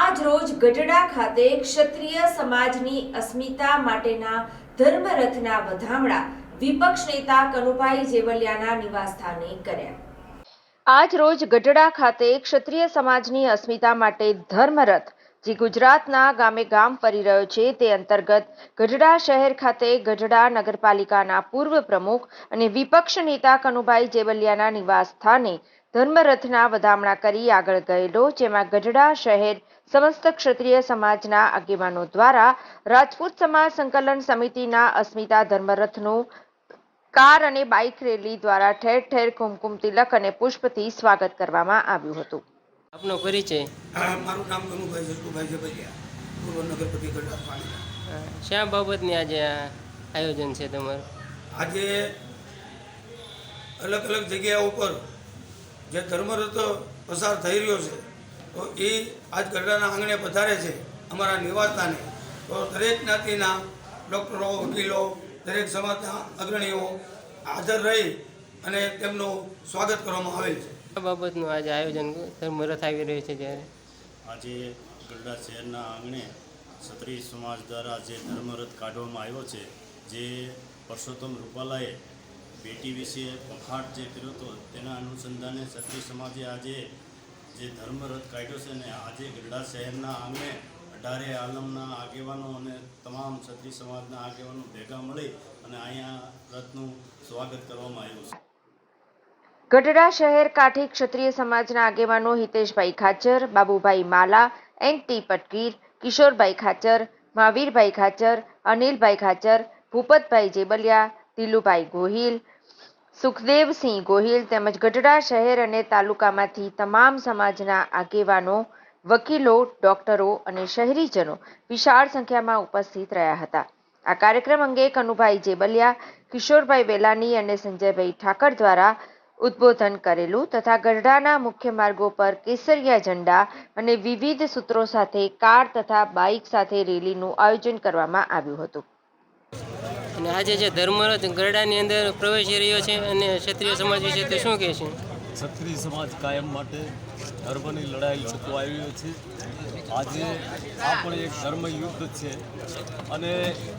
આજ રોજ ગઢડા ખાતે ક્ષત્રિય સમાજની અસ્મિતા માટેના ધર્મરથના વધામણા વિપક્ષ નેતા કનુભાઈ જેવલિયાના નિવાસસ્થાને કર્યા। આજ રોજ ગઢડા ખાતે ક્ષત્રિય સમાજની અસ્મિતા માટે ધર્મરથ જે ગુજરાતના ગામે ગામ ફરી રહ્યો છે તે અંતર્ગત ગઢડા શહેર ખાતે ગઢડા નગરપાલિકાના પૂર્વ પ્રમુખ અને વિપક્ષ નેતા કનુભાઈ જેવલિયાના નિવાસસ્થાને ધર્મરથના વધામણા કરી આગળ ગયેલો, જેમાં ગઢડા શહેર સમસ્ત ક્ષત્રિય સમાજના આગેવાનો દ્વારા રાજપૂત સમાજ સંકલન સમિતિના અસ્મિતા ધર્મરથનું કાર અને બાઇક રેલી દ્વારા ઠેર ઠેર કુમકુમ તિલક અને પુષ્પથી સ્વાગત કરવામાં આવ્યું હતું। આપનો પરિચય? મારું નામ કનુભાઈ જસુભાઈ જેવલિયા, પૂર્વ નગરપતિ ગઢડા પાલિકા। શા બાબતની આજે આ આયોજન છે તમારું? આજે અલગ અલગ જગ્યાઓ ઉપર જે ધર્મરથ પસાર થઈ રહ્યો છે તો એ આજ ગઢડાના આંગણે પધારે છે અમારા નિવાસસ્થાને। તો દરેક જ્ઞાતિના ડૉક્ટરો, વકીલો, દરેક સમાજના અગ્રણીઓ હાજર રહી અને તેમનું સ્વાગત કરવામાં આવેલ છે। આ બાબતનું આજે આયોજન ધર્મરથ આવી રહ્યું છે જ્યારે આજે ગઢડા શહેરના આંગણે ક્ષત્રિય સમાજ દ્વારા જે ધર્મરથ કાઢવામાં આવ્યો છે, જે પરસોત્તમ રૂપાલાએ બેટી વિશે વખાણ જે કર્યો હતો તેના અનુસંધાને ક્ષત્રિય સમાજે આજે જે ધર્મરથ કાઢ્યો છે અને આજે ગઢડા શહેરના આંગણે 18 આલમના આગેવાનો અને તમામ ક્ષત્રિય સમાજના આગેવાનો ભેગા મળી અને અહીંયા રથનું સ્વાગત કરવામાં આવ્યું છે। ગઢડા શહેર કાંઠે ક્ષત્રિય સમાજના આગેવાનો હિતેશભાઈ ખાચર, બાબુભાઈ માલા, એન.ટી. પટકીર, કિશોરભાઈ ખાચર, મહાવીરભાઈ ખાચર, અનિલભાઈ ખાચર, ભૂપતભાઈ જેબલિયા, દિલુભાઈ ગોહિલ, સુખદેવસિંહ ગોહિલ તેમજ ગઢડા શહેર અને તાલુકામાંથી તમામ સમાજના આગેવાનો, વકીલો, ડોક્ટરો અને શહેરીજનો વિશાળ સંખ્યામાં ઉપસ્થિત રહ્યા હતા। આ કાર્યક્રમ અંગે કનુભાઈ જેબલિયા, કિશોરભાઈ વેલાની અને સંજયભાઈ ઠાકર દ્વારા ઉદ્બોધન કરેલું તથા ગઢડાના મુખ્ય માર્ગો પર કેસરિયા ઝંડા અને વિવિધ સૂત્રો સાથે કાર તથા બાઇક સાથે રેલીનું આયોજન કરવામાં આવ્યું હતું। અને આજે જે ધર્મરથ ગઢડાની અંદર પ્રવેશી રહ્યો છે અને ક્ષત્રિય સમાજ વિશે તો શું કહેશું? ક્ષત્રિય સમાજ કાયમ માટે ધર્મની લડાઈ લડતો આવ્યો છે। આજે આ પણ એક ધર્મયુદ્ધ છે અને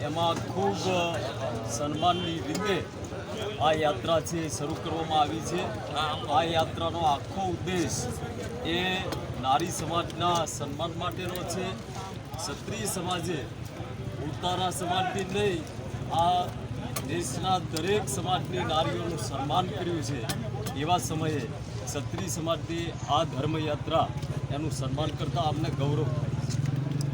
એમાં ખૂબ સન્માનની રીતે આ યાત્રા છે શરૂ કરવામાં આવી છે। આ યાત્રાનો આખો ઉદ્દેશ એ નારી સમાજના સન્માન માટેનો છે। ક્ષત્રિય સમાજે ઉતારા સમાજની નહીં, આ દેશના દરેક સમાજની નારીઓનું સન્માન કર્યું છે। એવા સમયે ક્ષત્રિય સમાજની આ ધર્મયાત્રા એનું સન્માન કરતાં અમને ગૌરવ